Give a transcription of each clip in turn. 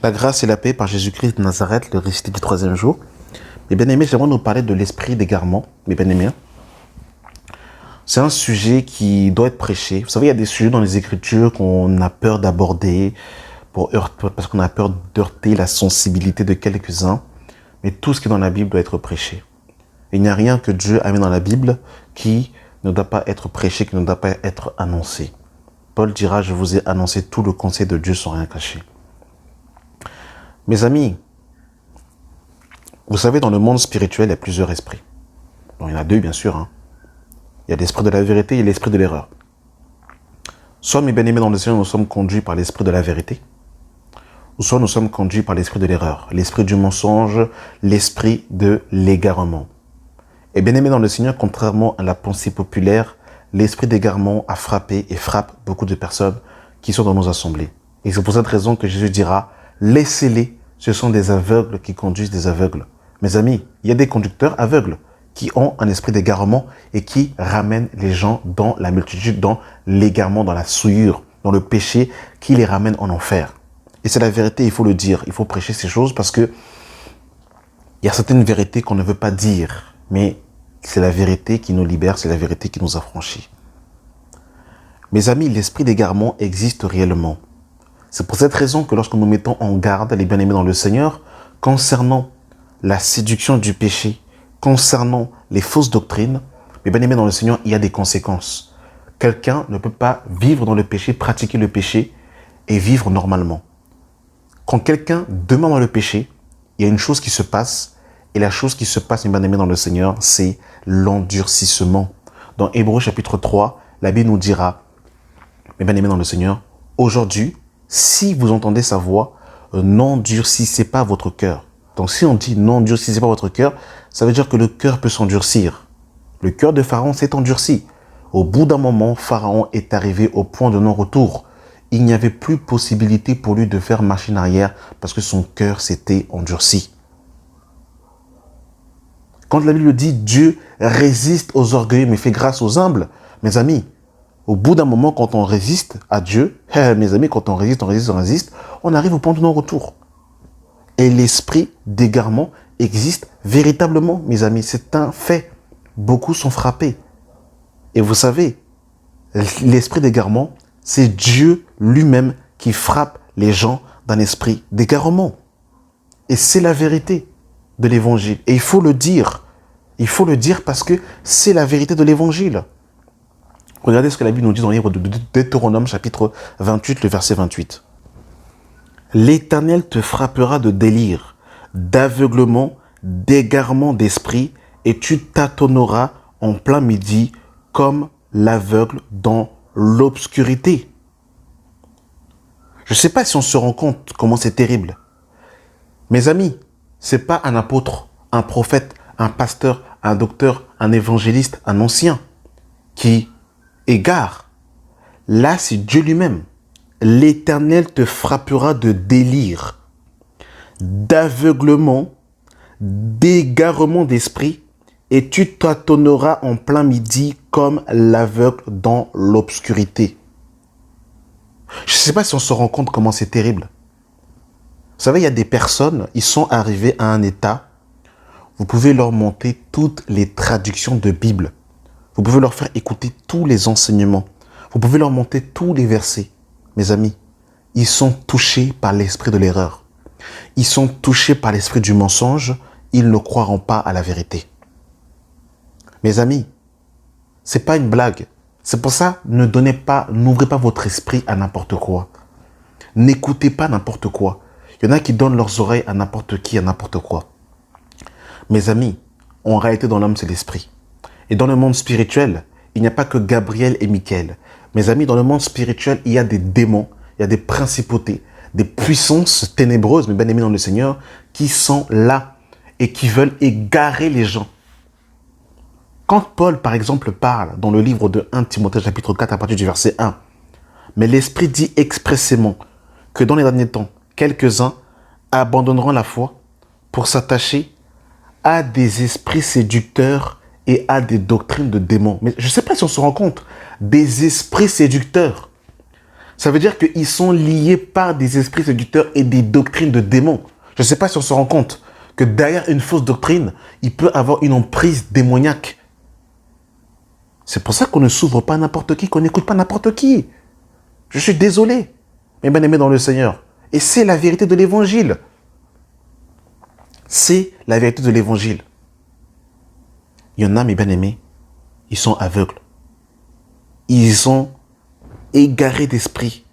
La grâce et la paix par Jésus-Christ de Nazareth, le récit du troisième jour. Mes bien-aimés, j'aimerais nous parler de l'esprit d'égarement. Mes bien-aimés, c'est un sujet qui doit être prêché. Vous savez, il y a des sujets dans les Écritures qu'on a peur d'aborder parce qu'on a peur d'heurter la sensibilité de quelques-uns. Mais tout ce qui est dans la Bible doit être prêché. Il n'y a rien que Dieu a mis dans la Bible qui ne doit pas être prêché, qui ne doit pas être annoncé. Paul dira, je vous ai annoncé tout le conseil de Dieu sans rien cacher. Mes amis, vous savez, dans le monde spirituel, il y a plusieurs esprits. Bon, il y en a deux, bien sûr. Il y a l'esprit de la vérité et l'esprit de l'erreur. Soit, mes bien-aimés dans le Seigneur, nous sommes conduits par l'esprit de la vérité, ou soit nous sommes conduits par l'esprit de l'erreur, l'esprit du mensonge, l'esprit de l'égarement. Et bien-aimés dans le Seigneur, contrairement à la pensée populaire, l'esprit d'égarement a frappé et frappe beaucoup de personnes qui sont dans nos assemblées. Et c'est pour cette raison que Jésus dira, laissez-les, ce sont des aveugles qui conduisent des aveugles. Mes amis, il y a des conducteurs aveugles qui ont un esprit d'égarement et qui ramènent les gens dans la multitude, dans l'égarement, dans la souillure, dans le péché, qui les ramène en enfer. Et c'est la vérité, il faut le dire, il faut prêcher ces choses parce que il y a certaines vérités qu'on ne veut pas dire, mais c'est la vérité qui nous libère, c'est la vérité qui nous affranchit. Mes amis, l'esprit d'égarement existe réellement. C'est pour cette raison que lorsque nous mettons en garde les bien-aimés dans le Seigneur, concernant la séduction du péché, concernant les fausses doctrines, mes bien-aimés dans le Seigneur, il y a des conséquences. Quelqu'un ne peut pas vivre dans le péché, pratiquer le péché et vivre normalement. Quand quelqu'un demeure dans le péché, il y a une chose qui se passe, et la chose qui se passe, mes bien-aimés dans le Seigneur, c'est l'endurcissement. Dans Hébreux chapitre 3, la Bible nous dira, mes bien-aimés dans le Seigneur, aujourd'hui, si vous entendez sa voix, n'endurcissez pas votre cœur. Donc si on dit n'endurcissez pas votre cœur, ça veut dire que le cœur peut s'endurcir. Le cœur de Pharaon s'est endurci. Au bout d'un moment, Pharaon est arrivé au point de non-retour. Il n'y avait plus possibilité pour lui de faire machine arrière parce que son cœur s'était endurci. Quand la Bible dit Dieu résiste aux orgueilleux mais fait grâce aux humbles, mes amis, au bout d'un moment, quand on résiste à Dieu, mes amis, quand on résiste, on arrive au point de non-retour. Et l'esprit d'égarement existe véritablement, mes amis. C'est un fait. Beaucoup sont frappés. Et vous savez, l'esprit d'égarement, c'est Dieu lui-même qui frappe les gens d'un esprit d'égarement. Et c'est la vérité de l'évangile. Et il faut le dire. Il faut le dire parce que c'est la vérité de l'évangile. Regardez ce que la Bible nous dit dans le livre de Deutéronome, chapitre 28, le verset 28. L'Éternel te frappera de délire, d'aveuglement, d'égarement d'esprit, et tu tâtonneras en plein midi comme l'aveugle dans l'obscurité. Je ne sais pas si on se rend compte comment c'est terrible. Mes amis, ce n'est pas un apôtre, un prophète, un pasteur, un docteur, un évangéliste, un ancien qui égare. Là, c'est Dieu lui-même. L'Éternel te frappera de délire, d'aveuglement, d'égarement d'esprit, et tu tâtonneras en plein midi comme l'aveugle dans l'obscurité. Je ne sais pas si on se rend compte comment c'est terrible. Vous savez, il y a des personnes, ils sont arrivés à un état, vous pouvez leur monter toutes les traductions de Bible. Vous pouvez leur faire écouter tous les enseignements. Vous pouvez leur monter tous les versets. Mes amis, ils sont touchés par l'esprit de l'erreur. Ils sont touchés par l'esprit du mensonge. Ils ne croiront pas à la vérité. Mes amis, c'est pas une blague. C'est pour ça, n'ouvrez pas votre esprit à n'importe quoi. N'écoutez pas n'importe quoi. Il y en a qui donnent leurs oreilles à n'importe qui, à n'importe quoi. Mes amis, en réalité, dans l'homme, c'est l'esprit. Et dans le monde spirituel, il n'y a pas que Gabriel et Michael. Mes amis, dans le monde spirituel, il y a des démons, il y a des principautés, des puissances ténébreuses, mes bien-aimés dans le Seigneur, qui sont là et qui veulent égarer les gens. Quand Paul, par exemple, parle dans le livre de 1 Timothée, chapitre 4, à partir du verset 1, mais l'Esprit dit expressément que dans les derniers temps, quelques-uns abandonneront la foi pour s'attacher à des esprits séducteurs et à des doctrines de démons. Mais je ne sais pas si on se rend compte, des esprits séducteurs. Ça veut dire qu'ils sont liés par des esprits séducteurs et des doctrines de démons. Je ne sais pas si on se rend compte que derrière une fausse doctrine, il peut avoir une emprise démoniaque. C'est pour ça qu'on ne s'ouvre pas à n'importe qui, qu'on n'écoute pas n'importe qui. Je suis désolé, mes bien-aimés dans le Seigneur. Et c'est la vérité de l'Évangile. C'est la vérité de l'Évangile. Il y en a, mes bien-aimés, ils sont aveugles. Ils sont égarés d'esprit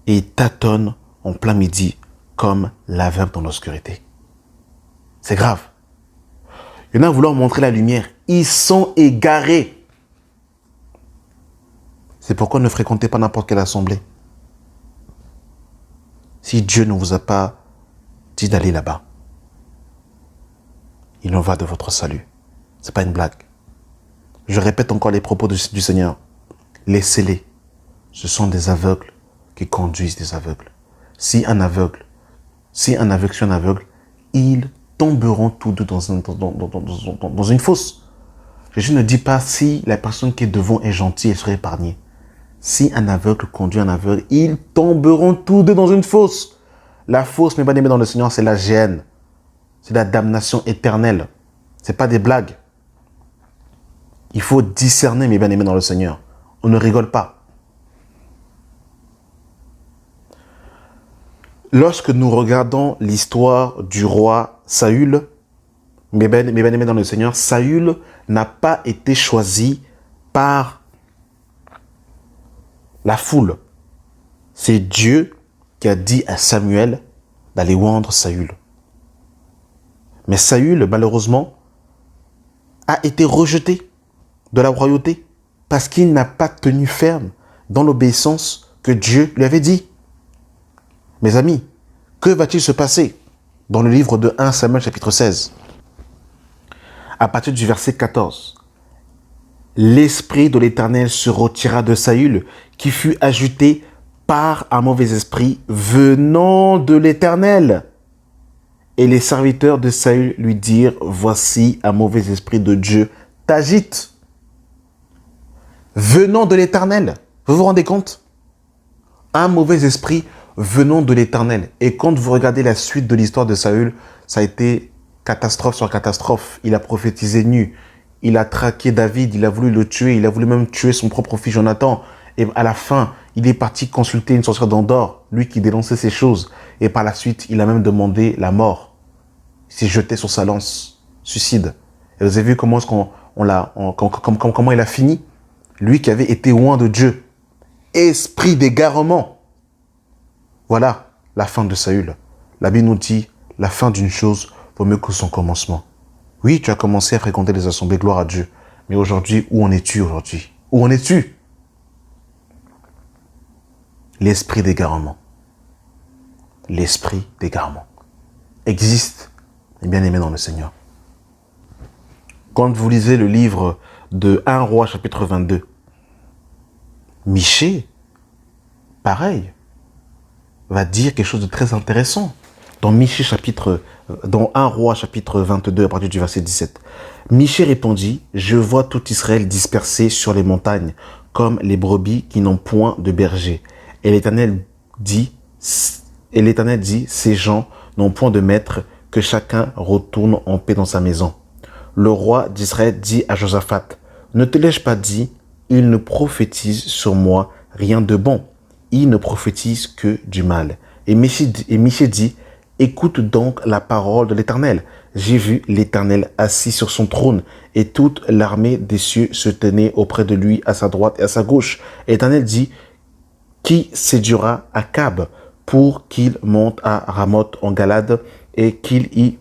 et ils tâtonnent en plein midi comme l'aveugle dans l'obscurité. C'est grave. Il y en a vouloir montrer la lumière. Ils sont égarés. C'est pourquoi ne fréquentez pas n'importe quelle assemblée. Si Dieu ne vous a pas dit d'aller là-bas, il en va de votre salut. C'est pas une blague. Je répète encore les propos du Seigneur. Laissez-les. Ce sont des aveugles qui conduisent des aveugles. Si un aveugle suit un aveugle, ils tomberont tous deux dans une fosse. Jésus ne dit pas si la personne qui est devant est gentille, elle sera épargnée. Si un aveugle conduit un aveugle, ils tomberont tous deux dans une fosse. La fosse, mes bien-aimés dans le Seigneur, c'est la géhenne. C'est la damnation éternelle. C'est pas des blagues. Il faut discerner, mes bien-aimés dans le Seigneur. On ne rigole pas. Lorsque nous regardons l'histoire du roi Saül, mes bien-aimés dans le Seigneur, Saül n'a pas été choisi par la foule. C'est Dieu qui a dit à Samuel d'aller oindre Saül. Mais Saül, malheureusement, a été rejeté de la royauté parce qu'il n'a pas tenu ferme dans l'obéissance que Dieu lui avait dit. Mes amis, que va-t-il se passer dans le livre de 1 Samuel chapitre 16? À partir du verset 14. L'esprit de l'Éternel se retira de Saül, qui fut ajouté par un mauvais esprit venant de l'Éternel. Et les serviteurs de Saül lui dirent, voici un mauvais esprit de Dieu t'agite. Venant de l'Éternel. Vous vous rendez compte? Un mauvais esprit venant de l'Éternel. Et quand vous regardez la suite de l'histoire de Saül, ça a été catastrophe sur catastrophe. Il a prophétisé nu. Il a traqué David, il a voulu le tuer, il a voulu même tuer son propre fils Jonathan. Et à la fin, il est parti consulter une sorcière d'Endor, lui qui dénonçait ces choses. Et par la suite, il a même demandé la mort. Il s'est jeté sur sa lance, suicide. Et vous avez vu comment comment il a fini? Lui qui avait été loin de Dieu. Esprit d'égarement. Voilà la fin de Saül. La Bible nous dit, la fin d'une chose vaut mieux que son commencement. Oui, tu as commencé à fréquenter les assemblées, gloire à Dieu. Mais aujourd'hui, où en es-tu aujourd'hui? Où en es-tu? L'esprit d'égarement. L'esprit d'égarement existe, et bien aimé dans le Seigneur. Quand vous lisez le livre de 1 Roi chapitre 22, Michée, pareil, va dire quelque chose de très intéressant. Dans 1 Roi chapitre 22, à partir du verset 17. Michée répondit, je vois tout Israël dispersé sur les montagnes, comme les brebis qui n'ont point de berger. Et l'Éternel dit, ces gens n'ont point de maître, que chacun retourne en paix dans sa maison. Le roi d'Israël dit à Josaphat, ne te l'ai-je pas dit, il ne prophétise sur moi rien de bon, il ne prophétise que du mal. Et Michée dit, écoute donc la parole de l'Éternel. J'ai vu l'Éternel assis sur son trône, et toute l'armée des cieux se tenait auprès de lui, à sa droite et à sa gauche. Et l'Éternel dit, qui séduira Akab pour qu'il monte à Ramoth en Galade et qu'il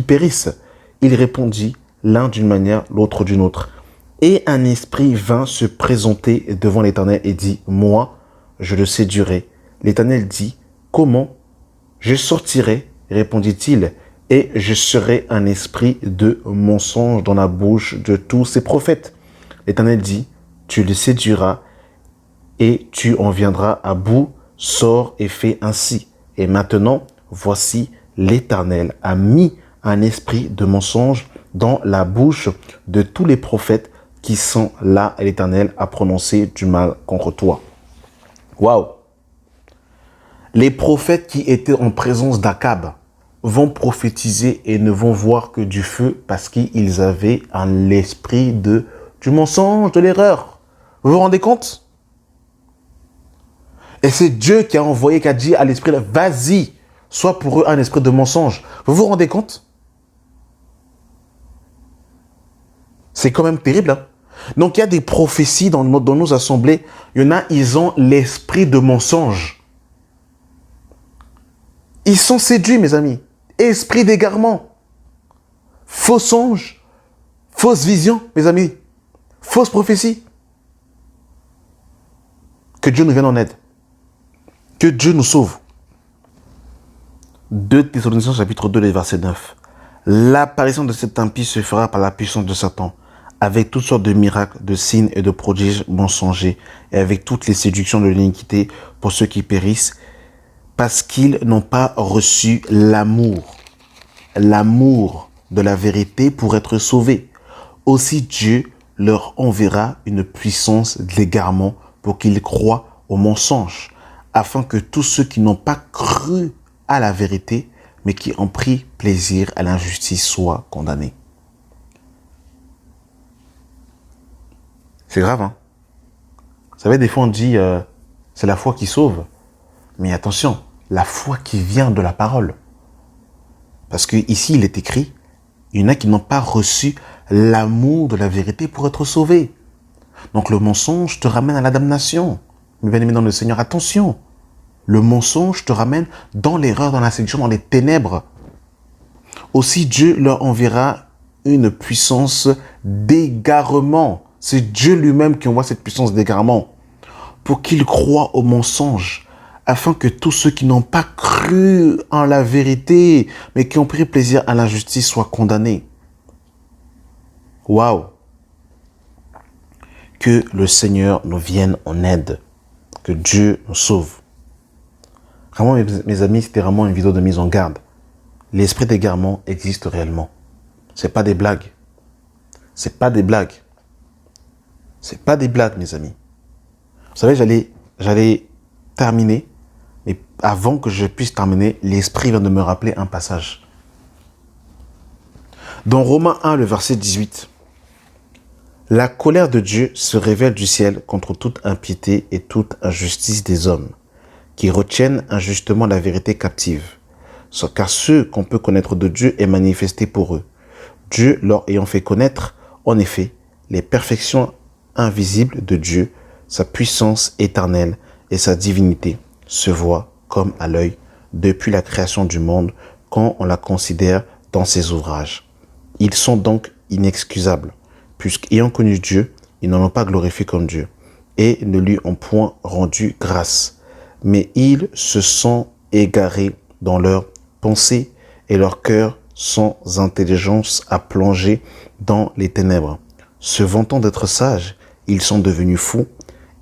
périsse? Il répondit, l'un d'une manière, l'autre d'une autre. Et un esprit vint se présenter devant l'Éternel et dit, moi, je le séduirai. L'Éternel dit, comment? Je sortirai, répondit-il, et je serai un esprit de mensonge dans la bouche de tous ses prophètes. L'Éternel dit, tu le séduiras et tu en viendras à bout, sors et fais ainsi. Et maintenant, voici, l'Éternel a mis un esprit de mensonge dans la bouche de tous les prophètes qui sont là, et l'Éternel a prononcé du mal contre toi. Waouh! Les prophètes qui étaient en présence d'Akab vont prophétiser et ne vont voir que du feu parce qu'ils avaient l'esprit du mensonge, de l'erreur. Vous vous rendez compte? Et c'est Dieu qui a envoyé, qui a dit à l'esprit, vas-y, sois pour eux un esprit de mensonge. Vous vous rendez compte? C'est quand même terrible. Hein? Donc il y a des prophéties dans nos assemblées. Il y en a, ils ont l'esprit de mensonge. Ils sont séduits, mes amis. Esprit d'égarement. Faux songes. Fausse vision, mes amis. Fausse prophétie. Que Dieu nous vienne en aide. Que Dieu nous sauve. 2 Thessaloniciens chapitre 2, verset 9. L'apparition de cet impie se fera par la puissance de Satan, avec toutes sortes de miracles, de signes et de prodiges mensongers, et avec toutes les séductions de l'iniquité pour ceux qui périssent, parce qu'ils n'ont pas reçu l'amour de la vérité pour être sauvés. Aussi Dieu leur enverra une puissance d'égarement pour qu'ils croient au mensonge, afin que tous ceux qui n'ont pas cru à la vérité, mais qui ont pris plaisir à l'injustice soient condamnés. C'est grave, hein? Vous savez, des fois on dit c'est la foi qui sauve. Mais attention, la foi qui vient de la parole. Parce que ici il est écrit, il y en a qui n'ont pas reçu l'amour de la vérité pour être sauvés. Donc le mensonge te ramène à la damnation. Mes bien-aimés dans le Seigneur, attention. Le mensonge te ramène dans l'erreur, dans la séduction, dans les ténèbres. Aussi Dieu leur enverra une puissance d'égarement. C'est Dieu lui-même qui envoie cette puissance d'égarement pour qu'ils croient au mensonge, afin que tous ceux qui n'ont pas cru en la vérité, mais qui ont pris plaisir à l'injustice, soient condamnés. Waouh! Que le Seigneur nous vienne en aide. Que Dieu nous sauve. Vraiment, mes amis, c'était vraiment une vidéo de mise en garde. L'esprit d'égarement existe réellement. C'est pas des blagues. C'est pas des blagues. C'est pas des blagues, mes amis. Vous savez, j'allais terminer, mais avant que je puisse terminer, l'Esprit vient de me rappeler un passage. Dans Romains 1, le verset 18, « La colère de Dieu se révèle du ciel contre toute impiété et toute injustice des hommes, qui retiennent injustement la vérité captive. Car ce qu'on peut connaître de Dieu est manifesté pour eux. Dieu leur ayant fait connaître, en effet, les perfections invisibles de Dieu, sa puissance éternelle et sa divinité se voient comme à l'œil depuis la création du monde quand on la considère dans ses ouvrages. Ils sont donc inexcusables, puisqu'ayant connu Dieu, ils n'en ont pas glorifié comme Dieu et ne lui ont point rendu grâce. Mais ils se sont égarés dans leurs pensées et leur cœur sans intelligence a plongé dans les ténèbres. Se vantant d'être sages, ils sont devenus fous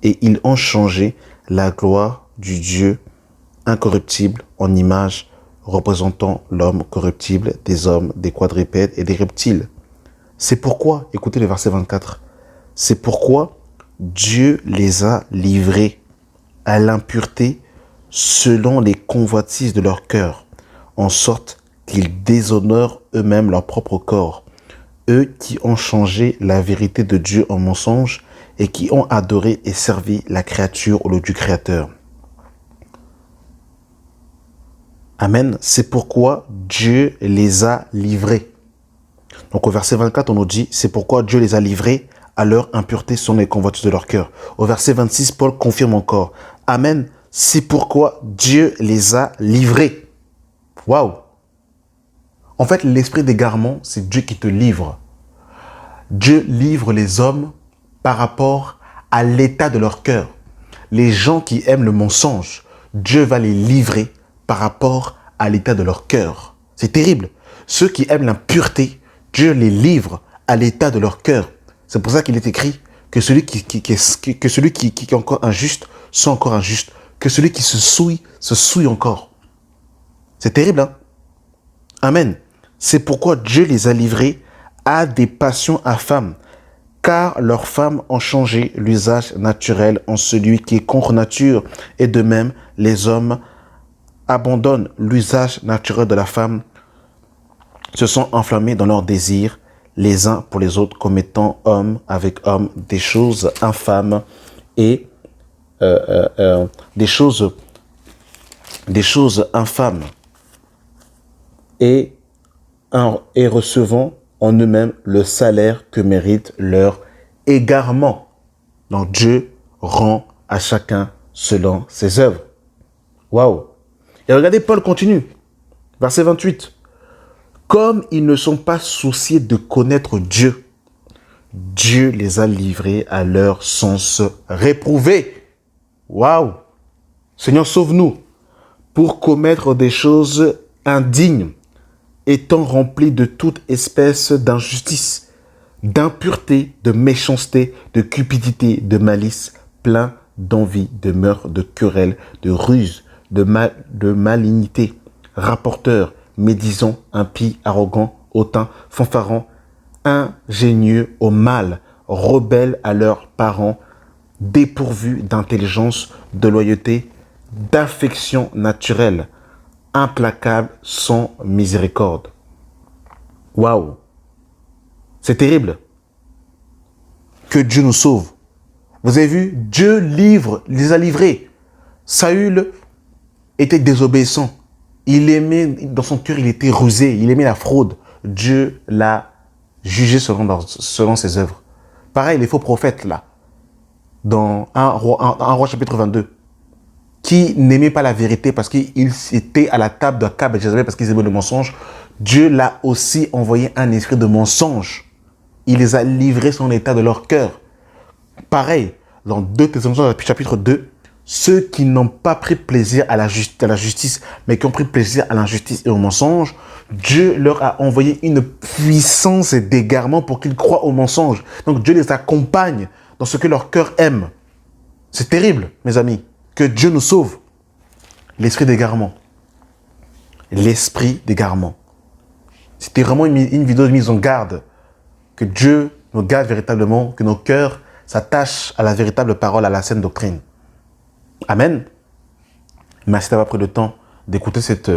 et ils ont changé la gloire du Dieu incorruptible en image représentant l'homme corruptible, des hommes, des quadrupèdes et des reptiles. C'est pourquoi, écoutez le verset 24, c'est pourquoi Dieu les a livrés à l'impureté selon les convoitises de leur cœur, en sorte qu'ils déshonorent eux-mêmes leur propre corps, eux qui ont changé la vérité de Dieu en mensonge et qui ont adoré et servi la créature au lieu du Créateur. Amen. C'est pourquoi Dieu les a livrés. Donc au verset 24, on nous dit, c'est pourquoi Dieu les a livrés à leur impureté selon les convoitises de leur cœur. Au verset 26, Paul confirme encore, Amen. C'est pourquoi Dieu les a livrés. Waouh! En fait, l'esprit d'égarement, c'est Dieu qui te livre. Dieu livre les hommes par rapport à l'état de leur cœur. Les gens qui aiment le mensonge, Dieu va les livrer par rapport à l'état de leur cœur. C'est terrible. Ceux qui aiment l'impureté, Dieu les livre à l'état de leur cœur. C'est pour ça qu'il est écrit que celui qui est encore injuste soit encore injuste. Que celui qui se souille encore. C'est terrible, hein? Amen. C'est pourquoi Dieu les a livrés à des passions infâmes, car leurs femmes ont changé l'usage naturel en celui qui est contre nature, et de même les hommes abandonnent l'usage naturel de la femme, se sont enflammés dans leurs désirs, les uns pour les autres, commettant homme avec homme des choses infâmes et des choses infâmes et recevant en eux-mêmes le salaire que mérite leur égarement. Donc Dieu rend à chacun selon ses œuvres. Waouh! Et regardez, Paul continue. Verset 28. Comme ils ne sont pas souciés de connaître Dieu, Dieu les a livrés à leur sens réprouvé. Waouh! Seigneur, sauve-nous pour commettre des choses indignes, étant remplis de toute espèce d'injustice, d'impureté, de méchanceté, de cupidité, de malice, plein d'envie, de meurtre, de querelle, de ruse, de malignité, rapporteurs, médisants, impies, arrogants, hautains, fanfarons, ingénieux au mal, rebelles à leurs parents, dépourvus d'intelligence, de loyauté, d'affection naturelle, implacables, sans miséricorde. Waouh! C'est terrible. Que Dieu nous sauve. Vous avez vu, Dieu les a livrés. Saül était désobéissant. Il aimait, dans son cœur, il était rusé. Il aimait la fraude. Dieu l'a jugé selon ses œuvres. Pareil, les faux prophètes, là, dans 1 roi chapitre 22, qui n'aimaient pas la vérité parce qu'ils étaient à la table d'Akab et Jézabel parce qu'ils aimaient le mensonge. Dieu l'a aussi envoyé un esprit de mensonge. Il les a livrés son état de leur cœur. Pareil, dans 2 Thessaloniciens chapitre 2, ceux qui n'ont pas pris plaisir à la justice, mais qui ont pris plaisir à l'injustice et au mensonge, Dieu leur a envoyé une puissance d'égarement pour qu'ils croient au mensonge. Donc Dieu les accompagne dans ce que leur cœur aime. C'est terrible, mes amis. Que Dieu nous sauve. L'esprit d'égarement. L'esprit d'égarement. C'était vraiment une vidéo de mise en garde. Que Dieu nous garde véritablement, que nos cœurs s'attachent à la véritable parole, à la saine doctrine. Amen. Merci d'avoir pris le temps d'écouter cet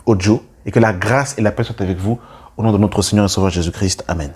audio et que la grâce et la paix soient avec vous au nom de notre Seigneur et Sauveur Jésus-Christ. Amen.